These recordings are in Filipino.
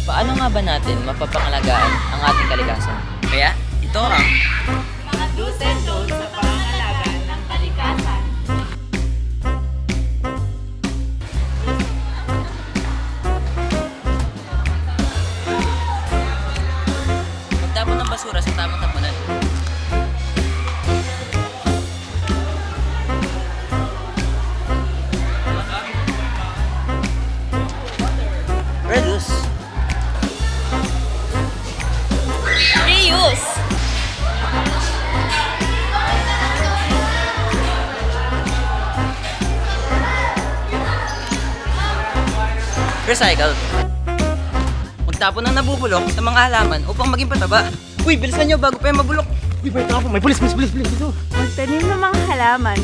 Paano nga ba natin mapapangalagaan ang ating kalikasan? Kaya, ito ang Mga do's and don'ts sa pangangalaga ng kalikasan. magtapon ng basura sa tamang tapunan. Reduce. Reuse. Recycle. Magtapon ng nabubulok sa mga halaman upang maging pataba. Uy, bilisan nyo bago pa yung mabulok. Uy, may tapo. May pulis dito. Magtanim ng mga halaman.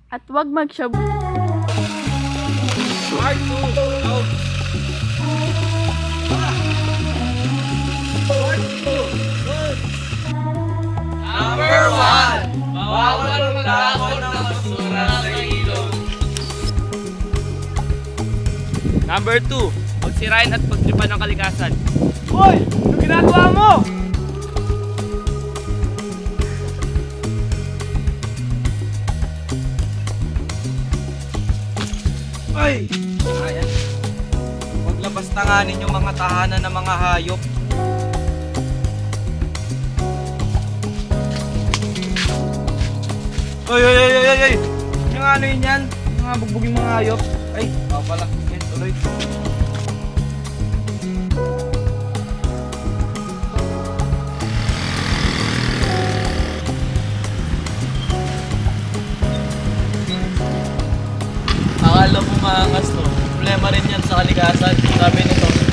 At huwag magshabu. Number 1, bawal magtapon ng basura sa ilog. Number 2, pagsirain at pagtripan ng kalikasan. Hoy! Ano ginagawa mo? Ay! Ayan. Huwag labas tanganin yung mga tahanan ng mga hayop. Ay! Yung ano yun yan? Yung mga bugbuging mga hayop. Ay, pala. Sige, tuloy. Akala mo maangas to. Problema rin yan sa kalikasan. Sabi nito,